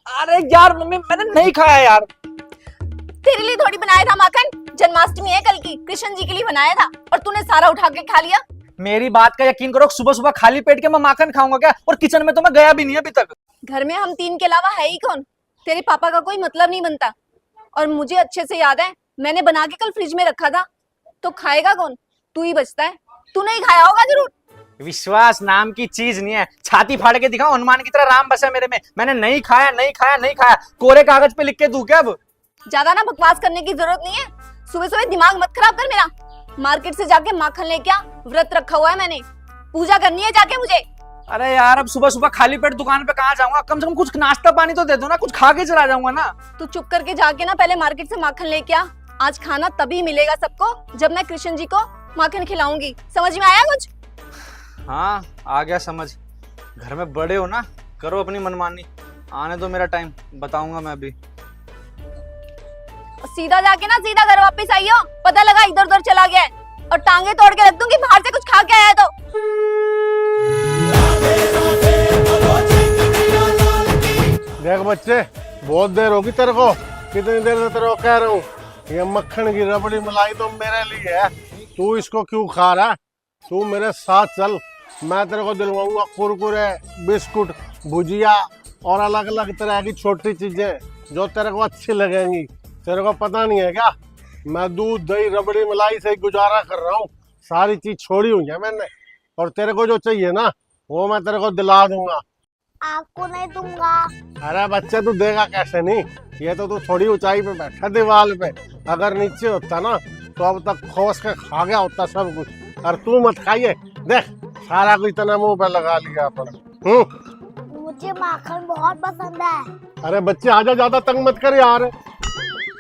अरे यार मम्मी मैंने नहीं खाया यार। तेरे लिए थोड़ी बनाया था माखन, जन्माष्टमी है कल की, कृष्ण जी के लिए बनाया था और तूने सारा उठा के खा लिया। मेरी बात का यकीन करो, सुबह सुबह खाली पेट के मैं माखन खाऊंगा क्या? और किचन में तो मैं गया भी नहीं अभी तक। घर में हम तीन के अलावा है ही कौन? तेरे पापा का कोई मतलब नहीं बनता। और मुझे अच्छे से याद है, मैंने बना के कल फ्रिज में रखा था। तो खाएगा कौन? तू ही बचता है। तूने ही खाया होगा जरूर। विश्वास नाम की चीज नहीं है। छाती फाड़ के दिखाओ, हनुमान की तरह राम बसा मेरे में। मैंने नहीं खाया नहीं खाया नहीं खाया, कोरे कागज पे लिख के दूं क्या अब? ज्यादा ना बकवास करने की जरूरत नहीं है। सुबह सुबह दिमाग मत खराब कर मेरा। मार्केट से जाके माखन लेके आ, व्रत रखा हुआ है मैंने, पूजा करनी है जाके मुझे। अरे यार अब सुबह सुबह खाली पेट दुकान पे कहाँ जाऊंगा? कम से कम कुछ नाश्ता पानी तो दे दो ना, कुछ खा के चला जाऊंगा ना। तू चुप करके जाके ना पहले मार्केट से माखन लेके आ। आज खाना तभी मिलेगा सबको जब मैं कृष्ण जी को माखन खिलाऊंगी। समझ में आया कुछ? हाँ आ गया समझ। घर में बड़े हो ना, करो अपनी मनमानी। आने दो मेरा टाइम, बताऊंगा मैं अभी। सीधा जाके ना सीधा घर वापस आइयो, पता लगा इधर उधर चला गया है और टांगे तोड़ के रख दूंगी बाहर से कुछ खा के आया तो। देख बच्चे, बहुत देर होगी तेरे को, कितनी देर से तेरे को कह रहा हूँ, ये मक्खन की रबड़ी मलाई तो मेरे लिए है। तू इसको क्यों खा रहा है? तू मेरे साथ चल, मैं तेरे को दिलवाऊंगा कुरकुरे, बिस्कुट, भुजिया और अलग अलग तरह की छोटी चीजें जो तेरे को अच्छी लगेंगी। तेरे को पता नहीं है क्या, मैं दूध दही रबड़ी मलाई से ही गुजारा कर रहा हूँ। सारी चीज छोड़ी हुई है मैंने, और तेरे को जो चाहिए ना वो मैं तेरे को दिला दूंगा। आपको नहीं दूंगा। अरे बच्चे तू देगा कैसे नहीं? ये तो तू थोड़ी ऊंचाई पे बैठा दीवार पे, अगर नीचे होता ना तो अब तक खोस के खा गया होता सब कुछ। और तू मत खाइए, देख सारा कुछ तना मुंह पे लगा लिया अपना। मुझे माखन बहुत पसंद है। अरे बच्चे आजा, ज्यादा तंग मत कर यार।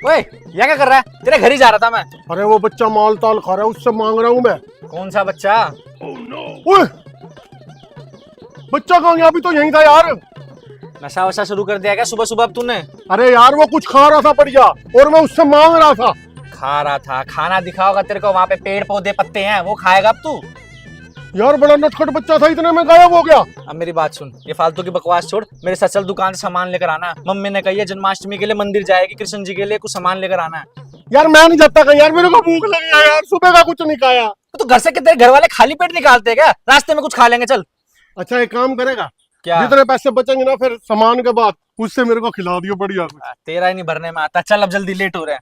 ओए ये क्या कर रहा है? तेरे घर ही जा रहा था मैं। अरे वो बच्चा माल ताल खा रहा है, उससे मांग रहा हूँ मैं। कौन सा बच्चा? ओए बच्चा कहाँ गया? अभी तो यहीं था यार। नशा वशा शुरू कर दिया क्या सुबह सुबह अब तूने? अरे यार वो कुछ खा रहा था बढ़िया, और मैं उससे मांग रहा था। खा रहा था? खाना दिखाओगा तेरे को, वहाँ पे पेड़ पौधे पत्ते हैं, वो खाएगा अब तू? यार बड़ा नटखट बच्चा था, इतने में गायब हो गया। अब मेरी बात सुन, ये फालतू की बकवास छोड़, मेरे साथ चल दुकान से सामान लेकर आना। मम्मी ने कही है जन्माष्टमी के लिए मंदिर जाएगी, कृष्ण जी के लिए कुछ सामान लेकर आना है। यार मैं नहीं जाता कहीं यार, मेरे को भूख लगी है यार, सुबह का कुछ नहीं खाया। तो घर से के तेरे घर वाले खाली पेट निकालते हैं क्या? रास्ते में कुछ खा लेंगे चल। अच्छा एक काम करेगा क्या? जितने पैसे बचेंगे ना फिर सामान के बाद, उससे मेरे को खिला दियो बढ़िया कुछ। तेरा ही नहीं भरने में आता। चल अब जल्दी, लेट हो रहे हैं।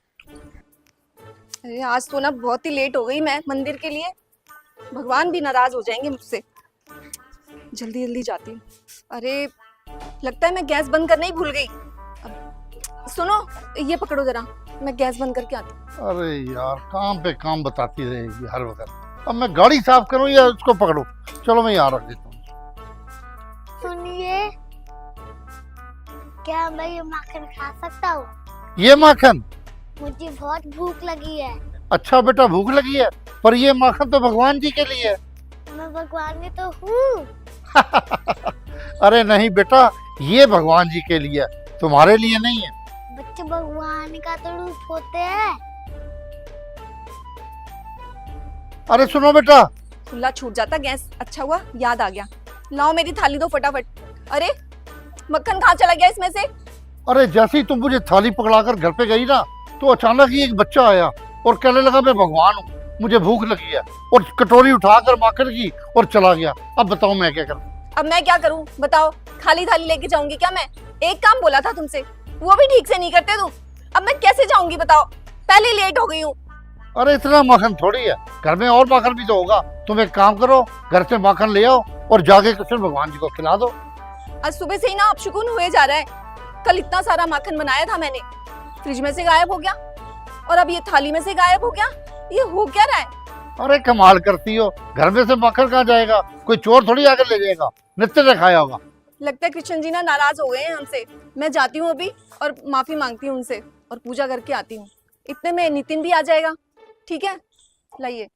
अरे आज तो ना बहुत ही लेट हो गई मैं मंदिर के लिए। भगवान भी नाराज हो जाएंगे मुझसे। जल्दी जल्दी जाती हूँ। अरे लगता है मैं गैस बंद करना ही भूल गई। सुनो ये पकड़ो जरा, मैं गैस बंद करके आती हूँ। अरे यार काम पे काम बताती रहेगी हर वक्त। अब मैं गाड़ी साफ करूं या उसको पकड़ूं? चलो मैं यहाँ रख देता हूँ। सुनिए, क्या मैं ये माखन खा सकता हूँ? ये माखन? मुझे बहुत भूख लगी है। अच्छा बेटा भूख लगी है, पर ये माखन तो भगवान जी के लिए है। मैं भगवान में तो हूँ। अरे नहीं बेटा, ये भगवान जी के लिए है, तुम्हारे लिए नहीं है। बच्चे भगवान का तो रूप होते हैं। अरे सुनो बेटा। खुला छूट जाता गैस, अच्छा हुआ याद आ गया। लाओ मेरी थाली दो फटाफट। अरे मक्खन कहाँ चला गया इसमें से? अरे जैसे ही तुम मुझे थाली पकड़ाकर घर पे गई ना, तो अचानक ही एक बच्चा आया और कहने लगा मैं भगवान हूँ, मुझे भूख लगी है, और कटोरी उठाकर माखन की और चला गया। अब बताओ मैं क्या करूँ? अब मैं क्या करूँ बताओ? खाली थाली लेके जाऊंगी क्या मैं? एक काम बोला था तुमसे, वो भी ठीक से नहीं करते तुम। अब मैं कैसे जाऊंगी बताओ? पहले लेट हो गई हूँ। अरे इतना माखन थोड़ी है, घर में और माखन भी तो होगा। तुम एक काम करो, घर से माखन ले आओ और जाके कृष्ण भगवान जी को खिला दो। आज सुबह से ही ना अपशकुन हुए जा रहा है। कल इतना सारा माखन बनाया था मैंने, फ्रिज में से गायब हो गया, और अब ये थाली में से गायब हो गया। ये हो क्या रहा है? अरे कमाल करती हो, घर में से माखन कहाँ जाएगा? कोई चोर थोड़ी आकर ले जाएगा, नित्य ने खाया होगा। लगता है कृष्ण जी ना नाराज हो गए हैं हमसे। मैं जाती हूँ अभी और माफी मांगती हूँ उनसे और पूजा करके आती हूँ। इतने में नितिन भी आ जाएगा। ठीक है लाइए।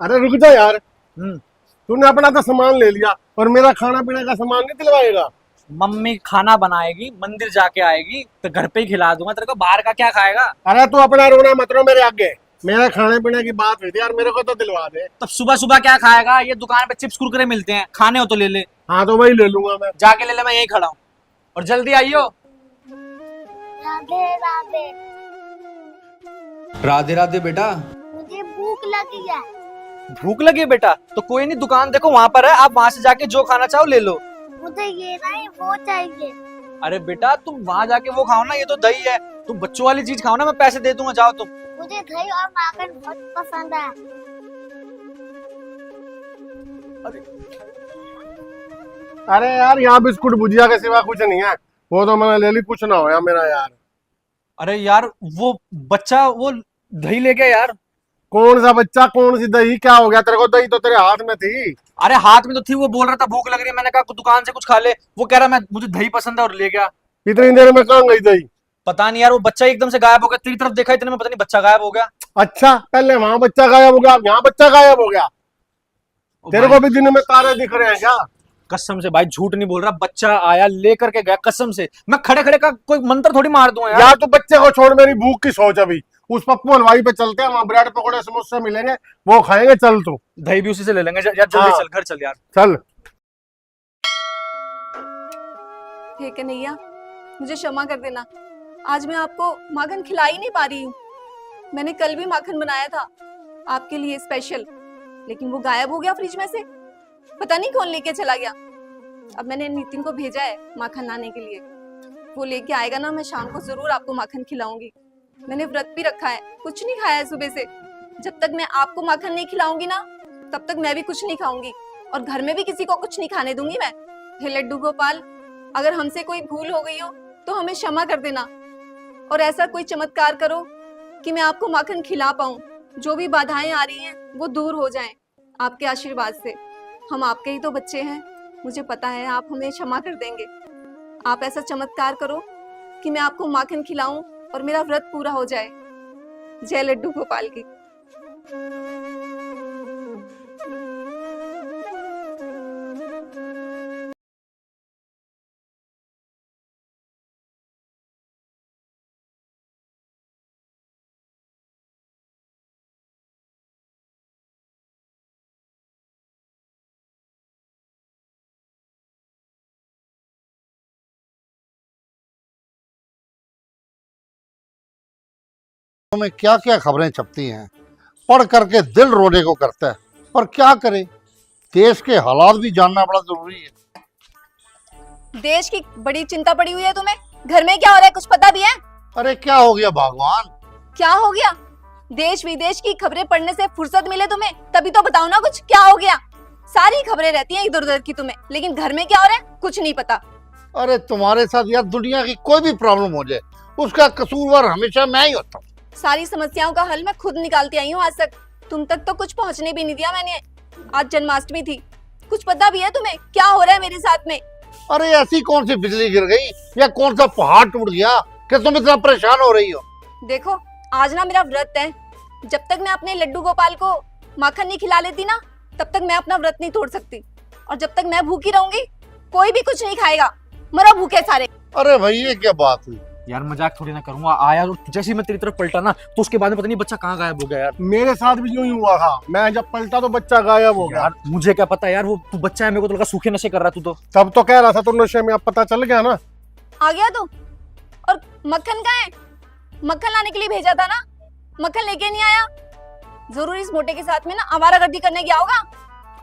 अरे रुक जा यार, तूने अपना तो सामान ले लिया और मेरा खाना पीने का सामान नहीं दिलवाएगा? मम्मी खाना बनाएगी, मंदिर जाके आएगी, तो घर पे ही खिला दूंगा तेरे को। बाहर का क्या खाएगा? अरे तू अपना रोना मत रो मेरे आगे, मेरे खाने पीने की बात हुई थी यार, मेरे को तो दिलवा दे। तब सुबह सुबह क्या खाएगा? ये दुकान पे चिप्स कुरकुरे मिलते हैं, खाने हो तो ले ले। हाँ तो वही ले लूंगा मैं। जाके ले ले, मैं यहीं खड़ा हूँ। और जल्दी आइयो। राधे राधे। राधे राधे बेटा। मुझे भूख लगी है। भूख लगी है बेटा? तो कोई नहीं, दुकान देखो वहां पर है, आप वहां से जाके जो खाना चाहो ले लो। मुझे ये नहीं वो चाहिए। अरे बेटा तुम वहां जाके वो खाओ ना, ये तो दही है। तुम बच्चों वाली चीज खाओ ना, मैं पैसे दे दूंगा, जाओ तुम। मुझे दही और माखन बहुत पसंद है। अरे यार यहाँ बिस्कुट भुजिया के सिवा कुछ नहीं है, वो तो मैंने ले ली, कुछ ना होया मेरा यार। अरे यार वो बच्चा वो दही ले गया यार। कौन सा बच्चा, कौन सी दही, क्या हो गया तेरे को? दही तो तेरे हाथ में थी। अरे हाथ में तो थी, वो बोल रहा था भूख लग रही है, मैंने कहा दुकान से कुछ खा ले। वो कह रहा मैं मुझे दही पसंद है और ले गया। इतनी देर में कहाँ गई दही? पता नहीं यार, वो बच्चा एकदम से गायब हो गया। तेरी तरफ देखा इतने में पता नहीं बच्चा गायब हो गया। अच्छा, पहले वहां बच्चा गायब हो गया, अब यहाँ बच्चा गायब हो गया। ओ तेरे भाई, को भी दिन में तारे दिख रहे हैं क्या? कसम से भाई झूठ नहीं बोल रहा, बच्चा आया लेकर के गया कसम से। मैं खड़े खड़े का कोई मंत्र थोड़ी मार दूंगा यार। यार तू बच्चे को छोड़, मेरी भूख की सोच। अभी उस पप्पू हलवाई पे चलते हैं, वहां ब्रेड पकौड़े समोसे मिलेंगे, वो खाएंगे। चल तू। दही भी उसी से ले लेंगे यार, जल्दी हाँ। चल, घर चल यार। चल। हे कन्हैया, मुझे क्षमा कर देना, आज मैं आपको माखन खिला ही नहीं पा रही हूँ। मैंने कल भी माखन बनाया था आपके लिए स्पेशल, लेकिन वो गायब हो गया फ्रिज में से। पता नहीं कौन लेके चला गया। अब मैंने नितिन को भेजा है माखन लाने के लिए, वो लेके आएगा ना, मैं शाम को जरूर आपको माखन खिलाऊंगी। मैंने व्रत भी रखा है, कुछ नहीं खाया है सुबह से। जब तक मैं आपको माखन नहीं खिलाऊंगी ना, तब तक मैं भी कुछ नहीं खाऊंगी, और घर में भी किसी को कुछ नहीं खाने दूंगी मैं। हे लड्डू गोपाल, अगर हमसे कोई भूल हो गई हो तो हमें क्षमा कर देना, और ऐसा कोई चमत्कार करो कि मैं आपको माखन खिला पाऊं। जो भी बाधाएं आ रही हैं वो दूर हो जाएं आपके आशीर्वाद से। हम आपके ही तो बच्चे हैं, मुझे पता है आप हमें क्षमा कर देंगे। आप ऐसा चमत्कार करो कि मैं आपको माखन खिलाऊं और मेरा व्रत पूरा हो जाए। जय लड्डू गोपाल की। में क्या क्या खबरें छपती हैं, पढ़ करके दिल रोने को करता है। पर क्या करें, देश के हालात भी जानना बड़ा जरूरी है। देश की बड़ी चिंता पड़ी हुई है तुम्हें। घर में क्या हो रहा है कुछ पता भी है? अरे क्या हो गया भगवान? क्या हो गया? देश विदेश की खबरें पढ़ने से फुर्सत मिले तुम्हें तभी तो बताओ ना, कुछ क्या हो गया? सारी खबरें रहती हैं इधर उधर की तुम्हें, लेकिन घर में क्या हो रहा है कुछ नहीं पता। अरे तुम्हारे साथ यार दुनिया की कोई भी प्रॉब्लम हो जाए, उसका कसूरवार हमेशा मैं ही होता हूँ। सारी समस्याओं का हल मैं खुद निकालती आई हूँ आज तक, तुम तक तो कुछ पहुँचने भी नहीं दिया मैंने। आज जन्माष्टमी थी, कुछ पता भी है तुम्हें क्या हो रहा है मेरे साथ में? अरे ऐसी कौन सी बिजली गिर गई या कौन सा पहाड़ टूट गया कि तुम इतना परेशान हो रही हो? देखो आज ना मेरा व्रत है, जब तक मैं अपने लड्डू गोपाल को माखन नहीं खिला लेती ना, तब तक मैं अपना व्रत नहीं तोड़ सकती, और जब तक मैं भूखी रहूंगी कोई भी कुछ नहीं खाएगा। मरो भूखे सारे। अरे भाई ये क्या बात हुई? यार मजाक थोड़ी ना करूंगा, आया और जैसे ही मैं तेरी तरफ पलटा ना, तो उसके बाद में पता नहीं बच्चा कहाँ गायब हो गया यार। मेरे साथ भी यूं ही हुआ था, मैं जब पलटा तो बच्चा गायब हो गया। यार मुझे क्या पता यार, वो तू बच्चा है, मेरे को तो लगा सूखे नशे कर रहा तू तो। तब तो कह रहा था, तो नशे में अब पता चल गया ना। आ गया तू? और मक्खन कहाँ है? मक्खन लाने के लिए भेजा था ना, मक्खन लेके नहीं आया। जरूर इस मोटे के साथ में ना आवारागर्दी करने गया होगा।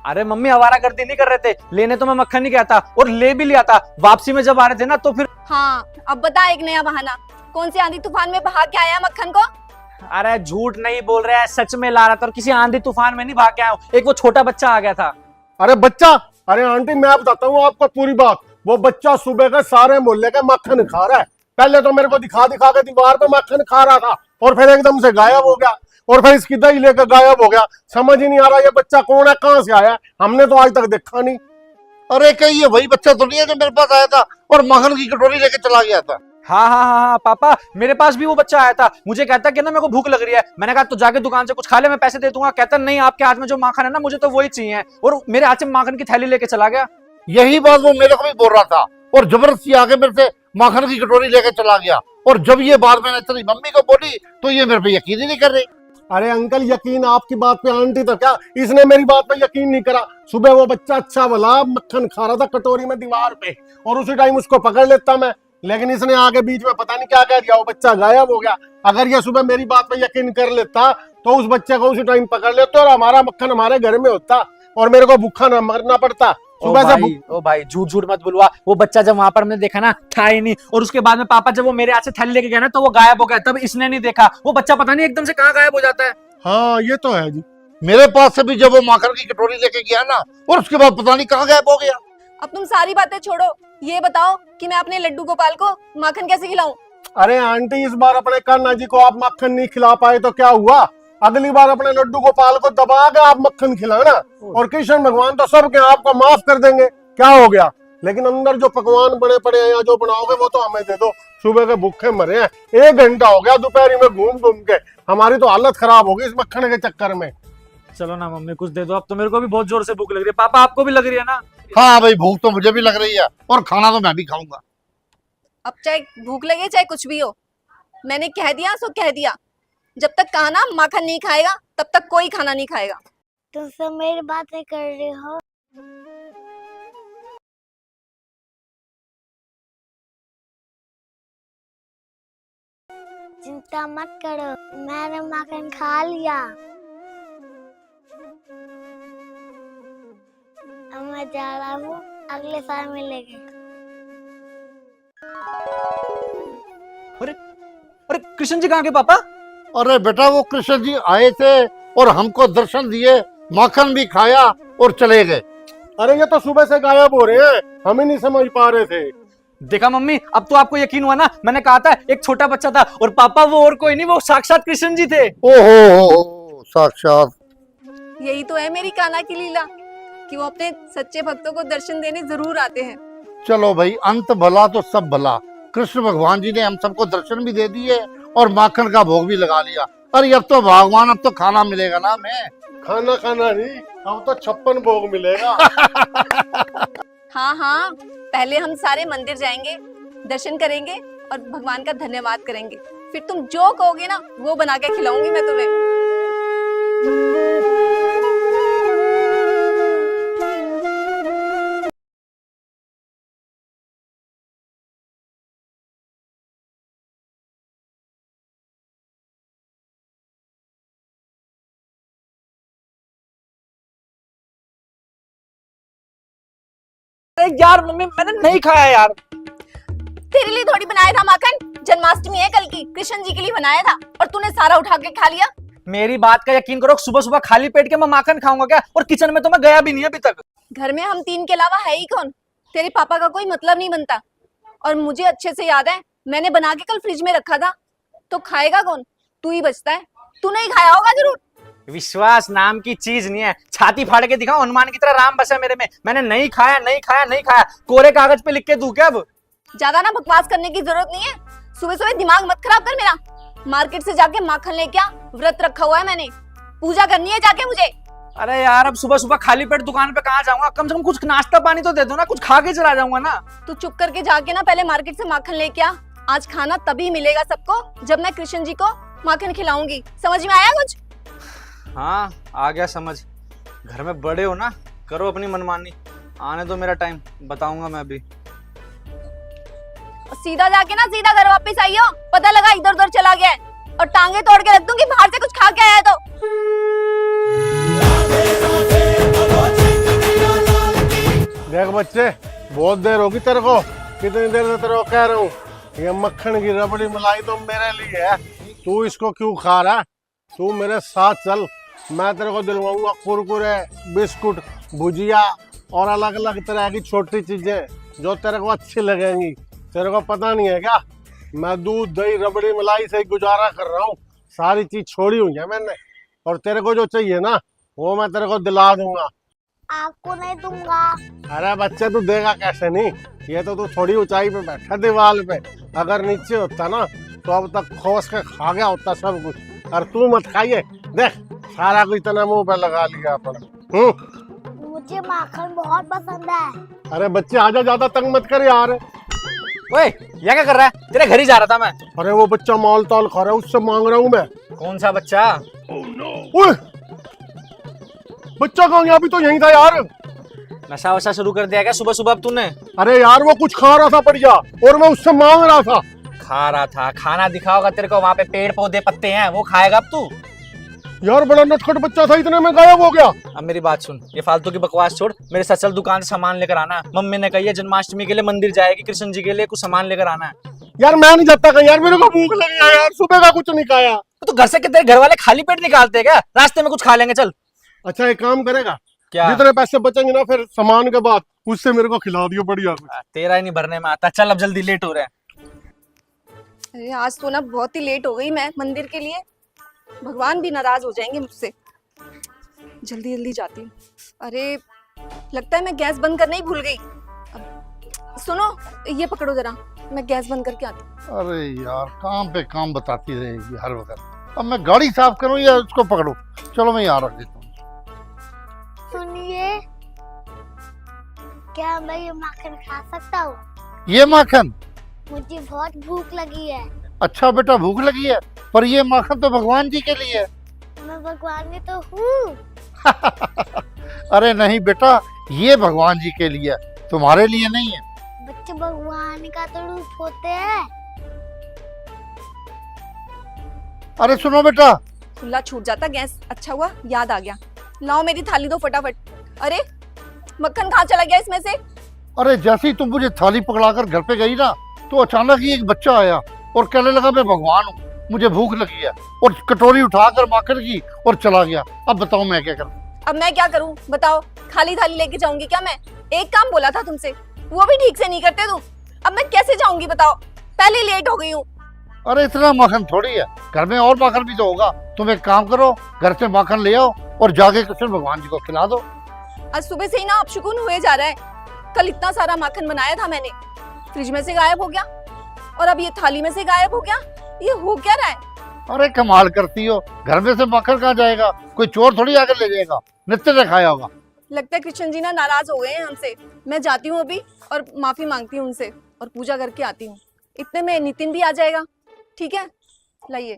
अरे मम्मी आवारागर्दी नहीं कर रहे थे, लेने तो मैं मक्खन नहीं गया था, और ले भी लिया था। वापसी में जब आ रहे थे ना तो फिर। हाँ अब बता एक नया बहाना, कौन सी आंधी तूफान में बहा के आया मक्खन को? अरे झूठ नहीं बोल रहा है, सच में ला रहा था, और किसी आंधी तूफान में नहीं भाग के आया हूं। एक वो छोटा बच्चा आ गया था। अरे बच्चा, अरे आंटी मैं बताता हूँ आपको पूरी बात। वो बच्चा सुबह का सारे मोहल्ले का मक्खन खा रहा है। पहले तो मेरे को दिखा दिखा के दीवार पे मक्खन खा रहा था, और फिर एकदम से गायब हो गया, और फिर इसकी दही लेकर गायब हो गया। समझ ही नहीं आ रहा ये बच्चा कौन है, कहाँ से आया, हमने तो आज तक देखा नहीं। अरे कहीं ये वही बच्चा तो नहीं है जो मेरे पास आया था और मक्खन की कटोरी लेके चला गया था? हाँ हाँ हाँ हाँ पापा, मेरे पास भी वो बच्चा आया था। मुझे कहता कि ना मेरे को भूख लग रही है। मैंने कहा तो जाके दुकान से कुछ खा ले, मैं पैसे दे दूंगा। कहता नहीं, आपके हाथ में जो माखन है ना मुझे तो वही चाहिए, और मेरे हाथ से माखन की थैली लेके चला गया। यही बात वो मेरे को भी बोल रहा था, और जबरदस्ती आके मेरे से माखन की कटोरी लेके चला गया। और जब ये बात मैंने तेरी मम्मी को बोली तो ये मेरे पे यकीन ही नहीं कर रही। अरे अंकल, यकीन आपकी बात पे आंटी तो क्या, इसने मेरी बात पे यकीन नहीं करा। सुबह वो बच्चा अच्छा भला मक्खन खा रहा था कटोरी में दीवार पे, और उसी टाइम उसको पकड़ लेता मैं, लेकिन इसने आगे बीच में पता नहीं क्या कह दिया, वो बच्चा गायब हो गया। अगर ये सुबह मेरी बात पे यकीन कर लेता तो उस बच्चे को उसी टाइम पकड़ लेते और हमारा मक्खन हमारे घर में होता और मेरे को भूखा न मरना पड़ता। सुबह से ओ भाई झूठ झूठ मत बुलवा, वो बच्चा जब वहां पर हमने देखा ना था ही नहीं, और उसके बाद में पापा जब वो मेरे हाथ से थैली लेके गया ना तो वो गायब हो गया, तब इसने नहीं देखा। वो बच्चा पता नहीं एकदम से कहाँ गायब हो जाता है। हाँ ये तो है जी। मेरे पास से भी जब वो माखन की कटोरी लेके गया ना, और उसके बाद पता नहीं कहाँ गायब हो गया। अब तुम सारी बातें छोड़ो, ये बताओ कि मैं अपने लड्डू गोपाल को माखन कैसे खिलाऊं? अरे आंटी, इस बार अपने कान्हा जी को आप मक्खन नहीं खिला पाए तो क्या हुआ, अगली बार अपने लड्डू गोपाल को दबा के आप मक्खन खिलाना, और कृष्ण भगवान तो सब के आपको माफ कर देंगे, क्या हो गया। लेकिन अंदर जो पकवान बने पड़े हैं या जो बनाओगे वो तो हमें दे दो। सुबह के भूखे मरे हैं, 1 घंटा हो गया दोपहरी में घूम घूम के, हमारी तो हालत खराब हो गई इस मक्खन के चक्कर में। चलो ना मम्मी कुछ दे दो, अब तो मेरे को भी बहुत जोर से भूख लग रही है। पापा आपको भी लग रही है ना? हाँ भाई, भूख तो मुझे भी लग रही है, और खाना तो मैं भी खाऊंगा। अब चाहे भूख लगे चाहे कुछ भी हो, मैंने कह दिया सो कह दिया। जब तक कान्हा माखन नहीं खाएगा तब तक कोई खाना नहीं खाएगा। तुम सब मेरी बातें कर रहे हो। चिंता मत करो, मैंने माखन खा लिया। अब मैं जा रहा हूँ, अगले साल मिलेंगे। अरे अरे कृष्ण जी कहाँ के पापा? अरे बेटा, वो कृष्ण जी आए थे और हमको दर्शन दिए, माखन भी खाया और चले गए। अरे ये तो सुबह से गायब हो रहे हैं, हम ही नहीं समझ पा रहे थे। देखा मम्मी, अब तो आपको यकीन हुआ ना, मैंने कहा था एक छोटा बच्चा था, और पापा वो और कोई नहीं, वो साक्षात कृष्ण जी थे। ओहो, साक्षात। यही तो है मेरी कान्हा की लीला, कि वो अपने सच्चे भक्तों को दर्शन देने जरूर आते हैं। चलो भाई, अंत भला तो सब भला। कृष्ण भगवान जी ने हम सबको दर्शन भी दे दिए और माखन का भोग भी लगा लिया। अरे अब तो भगवान, अब तो खाना मिलेगा ना हमें। खाना खाना नहीं, अब तो 56 भोग मिलेगा। हाँ हाँ, पहले हम सारे मंदिर जाएंगे, दर्शन करेंगे और भगवान का धन्यवाद करेंगे, फिर तुम जो कहोगे ना वो बना के खिलाऊंगी मैं तुम्हें। अरे यार मम्मी, मैंने नहीं खाया यार। तेरे लिए थोड़ी बनाया था माखन, जन्माष्टमी है कल की, कृष्ण जी के लिए बनाया था, और तूने सारा उठा के खा लिया। मेरी बात का यकीन करो, सुबह सुबह खाली पेट के मैं माखन खाऊंगा क्या? और किचन में तो मैं गया भी नहीं अभी तक। घर में हम 3 के अलावा है ही कौन? तेरे पापा का कोई मतलब नहीं बनता। और मुझे अच्छे से याद है, मैंने बना के कल फ्रिज में रखा था, तो खाएगा कौन? तू ही बचता है, तूने ही खाया होगा जरूर। विश्वास नाम की चीज नहीं है, छाती फाड़ के दिखाओ, हनुमान की तरह राम बसा मेरे में। मैंने नहीं खाया नहीं खाया नहीं खाया, कोरे कागज पे लिख के दूं क्या? अब ज्यादा ना बकवास करने की जरूरत नहीं है, सुबह सुबह दिमाग मत खराब कर मेरा। मार्केट से जाके माखन लेके आ, व्रत रखा हुआ है मैंने, पूजा करनी है जाके मुझे। अरे यार, अब सुबह सुबह खाली पेट दुकान पे कहाँ जाऊंगा? कम से कम कुछ नाश्ता पानी तो दे दो ना, कुछ खा के चला जाऊंगा ना। तू चुप करके जाके ना पहले मार्केट से माखन लेके आ। आज खाना तभी मिलेगा सबको जब मैं कृष्ण जी को माखन खिलाऊंगी। समझ में आया कुछ? हाँ आ गया समझ। घर में बड़े हो ना, करो अपनी मनमानी, आने दो मेरा टाइम, बताऊंगा मैं अभी। और सीधा जाके ना सीधा घर वापस आइयो, पता लगा इधर उधर चला गया है, और टांगे तोड़ के रख दूंगी बाहर से कुछ खा के आया तो। देख बच्चे, बहुत देर होगी तेरे को, कितनी देर से तेरे को कह रहा हूँ, ये मक्खन की रबड़ी मलाई तो मेरे लिए है, तू इसको क्यों खा रहा है? तू मेरे साथ चल, मैं तेरे को दिलवाऊंगा कुरकुरे, बिस्कुट, भुजिया और अलग अलग तरह की छोटी चीजें जो तेरे को अच्छी लगेंगी। तेरे को पता नहीं है क्या, मैं दूध दही रबड़ी मलाई से ही गुजारा कर रहा हूँ, सारी चीज छोड़ी हुई है मैंने, और तेरे को जो चाहिए ना वो मैं तेरे को दिला दूंगा। आपको नहीं दूंगा। अरे बच्चे, तू देगा कैसे नहीं, ये तो तू थोड़ी ऊंचाई पे बैठा दीवार पे, अगर नीचे होता ना तो अब तक खोस के खा गया होता सब कुछ। और तू मत खाइए, देख सारा कुछ इतना मुंह पे लगा लिया अपना। मुझे माखन बहुत पसंद है। अरे बच्चे आजा, ज्यादा तंग मत कर यार। ओए, ये क्या कर रहा है? तेरे घर ही जा रहा था मैं। अरे वो बच्चा माल ताल खा रहा है, उससे मांग रहा हूँ मैं, कौन सा बच्चा? ओए, बच्चा कहाँ गया? अभी तो यहीं था यार। नशा वशा शुरू कर दिया क्या सुबह सुबह अब तूने? अरे यार वो कुछ खा रहा था बढ़िया, और मैं उससे मांग रहा था। खा रहा था? खाना दिखाओगा तेरे को, वहां पे पेड़ पौधे पत्ते हैं, वो खाएगा अब तू? यार बड़ा नटखट बच्चा था, इतने में गायब हो गया। अब मेरी बात सुन, ये फालतू की बकवास छोड़, मेरे साथ चल दुकान से सामान लेकर आना। मम्मी ने कही है जन्माष्टमी के लिए मंदिर जाएगी, कृष्ण जी के लिए कुछ सामान लेकर आना है। यार मैं नहीं जाता कहीं यार, मेरे को भूख लगी है यार, सुबह का कुछ नहीं खाया। तो घर से तेरे घर वाले खाली पेट निकालते हैं क्या? रास्ते में कुछ खा लेंगे, चल। अच्छा एक काम करेगा, क्या? जितने पैसे बचेंगे ना फिर सामान के बाद, उससे मेरे को खिला दियो बढ़िया कुछ। तेरा ही नहीं भरने में आता। चल अब जल्दी, लेट हो रहे हैं। अरे आज तो ना बहुत ही लेट हो गई मैं मंदिर के लिए। भगवान भी नाराज हो जाएंगे मुझसे। जल्दी जल्दी जाती हूँ। अरे लगता है मैं गैस बंद करना ही भूल गई। अब सुनो, ये पकड़ो जरा, मैं गैस बंद करके आती हूँ। अरे यार काम पे काम बताती रहेगी हर वक्त। अब मैं गाड़ी साफ करूं या उसको पकड़ूं? चलो मैं यहाँ रख देता हूँ। सुनिए, क्या मैं ये माखन खा सकता हूँ? ये माखन? मुझे बहुत भूख लगी है। अच्छा बेटा भूख लगी है, पर ये माखन तो भगवान जी के लिए है। मैं भगवान में तो हूँ। अरे नहीं बेटा, ये भगवान जी के लिए है, तुम्हारे लिए नहीं है। बच्चे भगवान का तो रूप होते हैं। अरे सुनो बेटा, खुला छूट जाता गैस। अच्छा हुआ याद आ गया। लाओ मेरी थाली दो फटाफट। अरे मक्खन कहाँ चला गया इसमें से? अरे जैसे ही तुम मुझे थाली पकड़ाकर घर पे गई ना, तो अचानक ही एक बच्चा आया और कहने लगा मैं भगवान हूँ, मुझे भूख लगी है, और कटोरी उठाकर माखन की और चला गया। अब बताओ मैं क्या करूँ? अब मैं क्या करूं बताओ? खाली थाली लेके जाऊंगी क्या मैं? एक काम बोला था तुमसे, वो भी ठीक से नहीं करते तुम। अब मैं कैसे जाऊंगी बताओ? पहले लेट हो गई हूँ। अरे इतना माखन थोड़ी है, घर में और माखन भी तो होगा। तुम एक काम करो, घर से माखन ले आओ और जाके कृष्ण भगवान जी को खिला दो। आज सुबह से ही ना अपशकुन हुए जा रहा है। कल इतना सारा माखन बनाया था मैंने, फ्रिज में से गायब हो गया, और अब ये थाली में से गायब हो गया। ये हो क्या रहा है? अरे कमाल करती हो, घर में से माखन कहाँ जाएगा? कोई चोर थोड़ी आकर ले जाएगा, नित्य ने खाया होगा। लगता है कृष्ण जी ना नाराज हो गए हैं हमसे। मैं जाती हूँ अभी और माफी मांगती हूँ उनसे और पूजा करके आती हूँ। इतने में नितिन भी आ जाएगा। ठीक है, लाइए।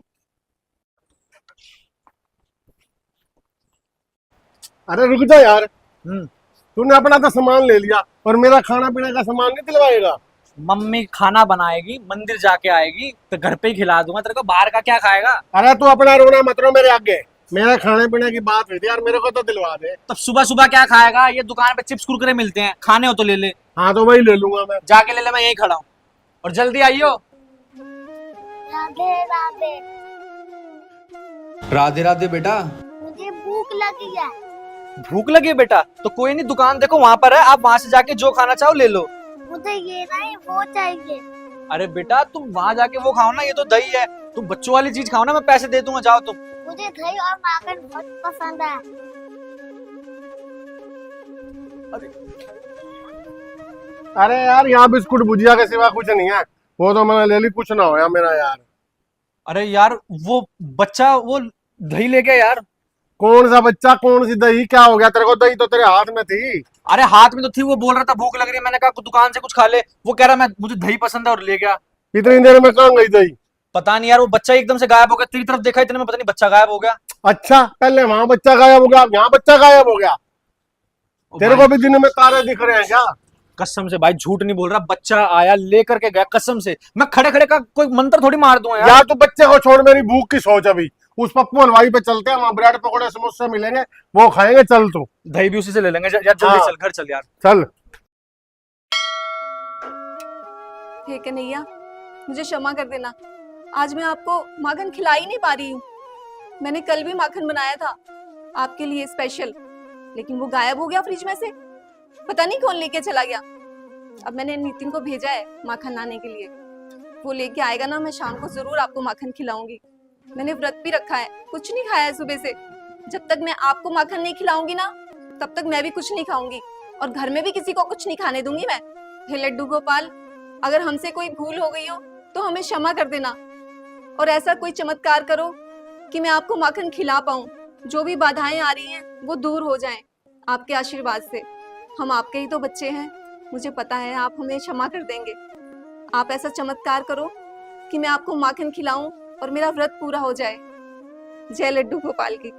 अरे रुक जा यार, तूने अपना तो सामान ले लिया और मेरा खाना पीने का सामान नहीं दिलवाएगा? मम्मी खाना बनाएगी, मंदिर जाके आएगी, तो घर पे ही खिला दूंगा तेरे को। बाहर का क्या खाएगा? अरे तू अपना रोना मत रो मेरे आगे, मेरा खाने पीने की बात हुई थी यार, मेरे को तो दिलवा दे। तब सुबह सुबह क्या खाएगा? ये दुकान पे चिप्स कुरकुरे मिलते हैं, खाने हो तो ले ले। हाँ तो वही ले लूंगा मैं। जाके ले ले, मैं यहीं खड़ा हूँ। और जल्दी आइयो। राधे राधे। राधे राधे बेटा। मुझे भूख लगी है। भूख लगी है बेटा? तो कोई नहीं, दुकान देखो वहां पर है, आप वहां से जाके जो खाना चाहो ले लो। मुझे ये नहीं वो चाहिए। अरे बेटा तुम वहां जाके वो खाओ ना, ये तो दही है। तुम बच्चों वाली चीज खाओ ना, मैं पैसे दे दूंगा, जाओ तुम। मुझे दही और माखन बहुत पसंद है। अरे यार यहाँ बिस्कुट भुजिया के सिवा कुछ नहीं है, वो तो मैंने ले ली, कुछ ना होया मेरा यार। अरे यार वो बच्चा वो दही ले गया यार। कौन सा बच्चा, कौन सी दही? क्या हो गया तेरे को? दही तो तेरे हाथ में थी। अरे हाथ में तो थी, वो बोल रहा था भूख लग रही है, मैंने कहा दुकान से कुछ खा ले। वो कह रहा मैं मुझे दही पसंद है और ले गया। इतनी देर में कहाँ गई दही? पता नहीं यार, वो बच्चा एकदम से गायब हो गया। तेरी तरफ देखा, इतने में पता नहीं बच्चा गायब हो गया। अच्छा, पहले वहां बच्चा गायब हो गया, यहाँ बच्चा गायब हो गया। तेरे को भी दिन में तारे दिख रहे हैं क्या? कसम से भाई झूठ नहीं बोल रहा, बच्चा आया लेकर के गया कसम से। मैं खड़े खड़े का कोई मंत्र थोड़ी मार दूंगा यार। यार तू बच्चे को छोड़, मेरी भूख की सोच। अभी उस पप्पू हलवाई पे चलते हैं, वहां ब्रेड पकौड़े समोसे मिलेंगे, वो खाएंगे। चल तू, दही भी उसी से ले लेंगे। यार जल्दी हाँ। चल, घर चल यार। चल। हे कन्हैया, मुझे क्षमा कर देना, आज मैं आपको माखन खिला ही नहीं पा रही हूँ। मैंने कल भी माखन बनाया था आपके लिए स्पेशल, लेकिन वो गायब हो गया फ्रिज में से। पता नहीं कौन लेके चला गया। अब मैंने नितिन को भेजा है माखन लाने के लिए, वो लेके आएगा ना, मैं शाम को जरूर आपको माखन खिलाऊंगी। मैंने व्रत भी रखा है, कुछ नहीं खाया है सुबह से। जब तक मैं आपको माखन नहीं खिलाऊंगी ना, तब तक मैं भी कुछ नहीं खाऊंगी, और घर में भी किसी को कुछ नहीं खाने दूंगी मैं। हे लड्डू गोपाल, अगर हमसे कोई भूल हो गई हो तो हमें क्षमा कर देना, और ऐसा कोई चमत्कार करो कि मैं आपको माखन खिला पाऊं। जो भी बाधाएं आ रही हैं वो दूर हो जाएं आपके आशीर्वाद से। हम आपके ही तो बच्चे हैं, मुझे पता है आप हमें क्षमा कर देंगे। आप ऐसा चमत्कार करो कि मैं आपको माखन खिलाऊं और मेरा व्रत पूरा हो जाए। जय लड्डू गोपाल की।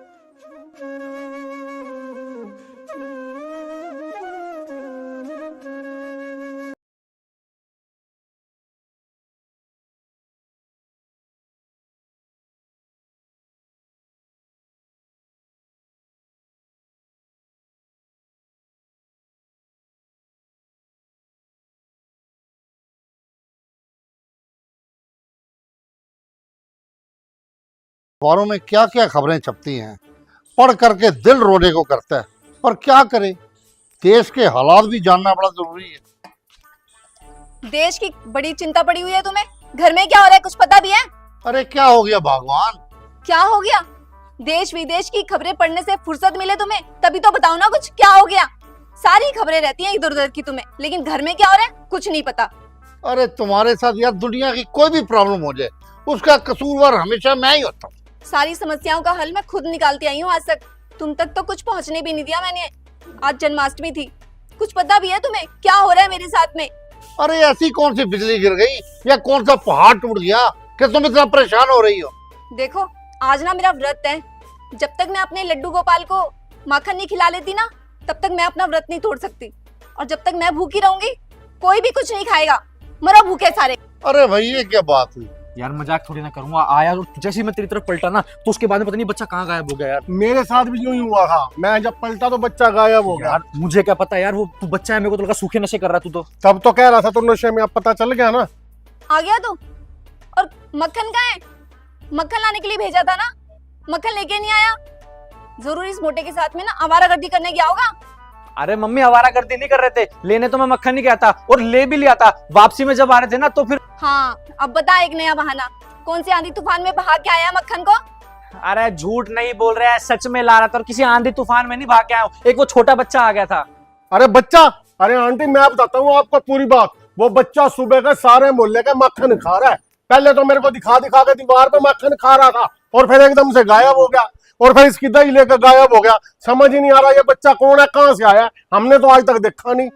अखबारों में क्या क्या खबरें छपती हैं, पढ़ करके दिल रोने को करता है। पर क्या करें, देश के हालात भी जानना बड़ा जरूरी है। देश की बड़ी चिंता पड़ी हुई है तुम्हें। घर में क्या हो रहा है कुछ पता भी है? अरे क्या हो गया भगवान? क्या हो गया? देश विदेश की खबरें पढ़ने से फुर्सत मिले तुम्हें तभी तो बताओ ना, कुछ क्या हो गया? सारी खबरें रहती हैं इधर उधर की तुम्हें, लेकिन घर में क्या हो रहा है कुछ नहीं पता। अरे तुम्हारे साथ यार दुनिया की कोई भी प्रॉब्लम हो जाए उसका कसूरवार हमेशा मैं ही होता हूँ। सारी समस्याओं का हल मैं खुद निकालती आई हूँ आज तक। तुम तक तो कुछ पहुँचने भी नहीं दिया मैंने। आज जन्माष्टमी थी, कुछ पता भी है तुम्हें क्या हो रहा है मेरे साथ में? अरे ऐसी कौन सी बिजली गिर गई या कौन सा पहाड़ टूट गया कि तुम इतना परेशान हो रही हो? देखो आज ना मेरा व्रत है। जब तक मैं अपने लड्डू गोपाल को माखन नहीं खिला लेती ना तब तक मैं अपना व्रत नहीं तोड़ सकती। और जब तक मैं भूखी रहूंगी कोई भी कुछ नहीं खाएगा। मरो भूखे सारे। अरे भाई ये क्या बात हुई? यार मजाक थोड़ी ना करूंगा, आया और जैसे ही मैं तेरी तरफ पलटा ना तो उसके बाद में पता नहीं बच्चा कहाँ गायब हो गया यार। मेरे साथ भी यूं ही हुआ था, मैं जब पलटा तो बच्चा गायब हो गया। यार मुझे क्या पता यार, वो तू बच्चा है, मेरे को तो लगा सूखे नशे कर रहा तू तो। तब तो कह रहा था तुम नशे में, अब पता चल गया ना। आ गया तू? और मक्खन कहाँ है? मक्खन लाने के लिए भेजा था ना, मक्खन लेके नहीं आया। जरूर इस मोटे के साथ में ना आवारागर्दी करने गया होगा। अरे मम्मी आवारागर्दी नहीं कर रहे थे, लेने तो मैं मक्खन नहीं गया था और ले भी लिया था। वापसी में जब आ रहे थे ना तो फिर हाँ अब बता एक नया बहाना। कौन सी आंधी तूफान में बहा के आया मक्खन को? अरे झूठ नहीं बोल रहे हैं, सच में ला रहा था और किसी आंधी तूफान में नहीं भाग के आया हूं। एक वो छोटा बच्चा आ गया था। अरे बच्चा, अरे आंटी मैं बताता हूँ आपको पूरी बात। वो बच्चा सुबह का सारे मोहल्ले का मक्खन खा रहा है। पहले तो मेरे को दिखा दिखा के दीवार पे मक्खन खा रहा था और फिर एकदम से गायब हो गया और फिर इसकी दही लेकर गायब हो गया। समझ ही नहीं आ रहा ये बच्चा कौन है, कहाँ से आया है, हमने तो आज तक देखा नहीं।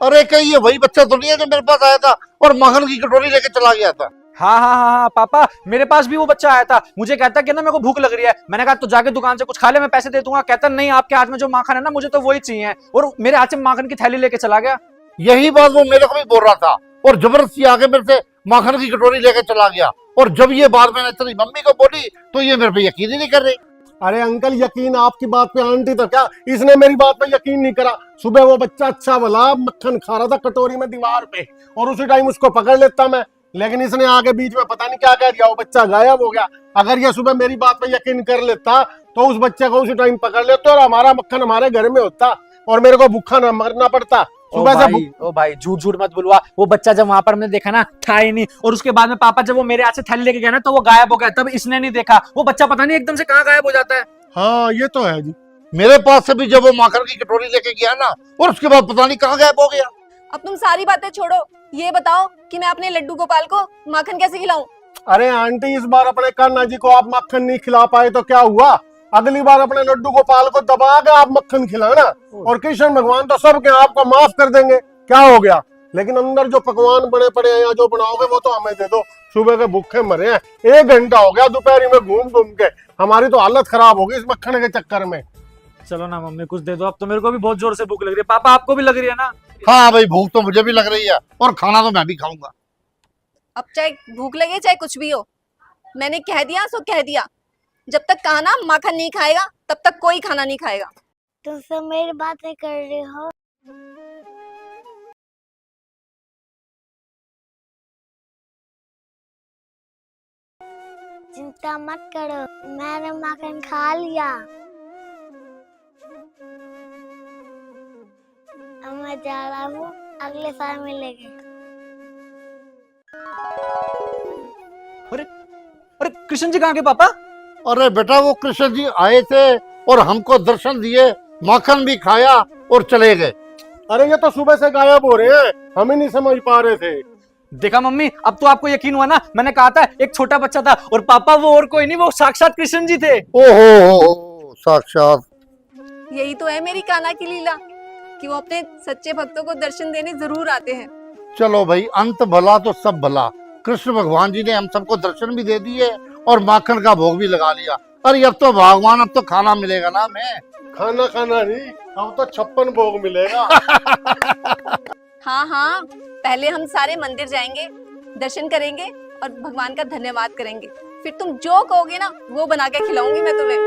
अरे कहीं ये वही बच्चा तो नहीं है जो मेरे पास आया था और मक्खन की कटोरी लेके चला गया था? हाँ हाँ हाँ हाँ पापा, मेरे पास भी वो बच्चा आया था। मुझे कहता कि ना मेरे को भूख लग रही है। मैंने कहा तो जाके दुकान से कुछ खा ले, मैं पैसे दे दूंगा। कहता नहीं, आपके हाथ में जो माखन है ना मुझे तो वही चाहिए। और मेरे हाथ से माखन की थैली लेके चला गया। यही बात वो मेरे को भी बोल रहा था और जबरदस्ती आके मेरे से माखन की कटोरी लेके चला गया। और जब ये बात मैंने तेरी मम्मी को बोली तो ये मेरे पे यकीन ही नहीं कर रही। अरे अंकल यकीन आपकी बात पे, आंटी तो क्या, इसने मेरी बात पे यकीन नहीं करा। सुबह वो बच्चा अच्छा भला मक्खन खा रहा था कटोरी में दीवार पे और उसी टाइम उसको पकड़ लेता मैं, लेकिन इसने आगे बीच में पता नहीं क्या कह दिया, वो बच्चा गायब हो गया। अगर ये सुबह मेरी बात पे यकीन कर लेता तो उस बच्चे को उसी टाइम पकड़ लेते और हमारा मक्खन हमारे घर में होता और मेरे को भूखा ना मरना पड़ता। सुबह से ओ भाई झूठ झूठ मत बुलवा। वो बच्चा जब वहां पर मैंने देखा ना था ही नहीं, और उसके बाद में पापा जब वो मेरे हाथ से थैली लेके गया ना तो वो गायब हो गया। तब इसने नहीं देखा। वो बच्चा पता नहीं एकदम से कहाँ गायब हो जाता है। हाँ ये तो है जी। मेरे पास से भी जब वो माखन की कटोरी लेके गया ना और उसके बाद पता नहीं कहाँ गायब हो गया। अब तुम सारी बातें छोड़ो, ये बताओ कि मैं अपने लड्डू गोपाल को माखन कैसे खिलाऊं? अरे आंटी इस बार अपने कान्हा जी को आप मक्खन नहीं खिला पाए तो क्या हुआ, अगली बार अपने लड्डू गोपाल को दबा के आप मक्खन खिलाना और कृष्ण भगवान तो सबके आपको माफ कर देंगे। क्या हो गया, लेकिन अंदर जो पकवान बड़े पड़े हैं या जो बनाओगे वो तो हमें दे दो। सुबह के भूखे मरे हैं, 1 घंटा हो गया दोपहरी में घूम घूम के, हमारी तो हालत खराब हो गई इस मक्खन के चक्कर में। चलो ना मम्मी कुछ दे दो, अब तो मेरे को भी बहुत जोर से भूख लग रही है। पापा आपको भी लग रही है ना? हाँ भाई भूख तो मुझे भी लग रही है और खाना तो मैं भी खाऊंगा। अब चाहे भूख लगे चाहे कुछ भी हो, मैंने कह दिया सो कह दिया। जब तक कान्हा माखन नहीं खाएगा तब तक कोई खाना नहीं खाएगा। तुम सब मेरी बातें कर रहे हो। चिंता मत करो, मैंने माखन खा लिया। अब मैं जा रहा हूँ, अगले साल मिलेंगे। अरे कृष्ण जी कहाँ के पापा? अरे बेटा वो कृष्ण जी आए थे और हमको दर्शन दिए, माखन भी खाया और चले गए। अरे ये तो सुबह से गायब हो रहे हैं, हम ही नहीं समझ पा रहे थे। देखा मम्मी, अब तो आपको यकीन हुआ ना? मैंने कहा था एक छोटा बच्चा था और पापा वो और कोई नहीं, वो साक्षात कृष्ण जी थे। ओहो साक्षात। यही तो है मेरी कान्हा की लीला कि वो अपने सच्चे भक्तों को दर्शन देने जरूर आते हैं। चलो भाई अंत भला तो सब भला। कृष्ण भगवान जी ने हम सबको दर्शन भी दे दिए और माखन का भोग भी लगा लिया। अरे अब तो भगवान, अब तो खाना मिलेगा ना हमें। खाना खाना नहीं, अब तो 56 भोग मिलेगा। हाँ हाँ, पहले हम सारे मंदिर जाएंगे, दर्शन करेंगे और भगवान का धन्यवाद करेंगे। फिर तुम जो कहोगे ना वो बना के खिलाऊंगी मैं तुम्हें।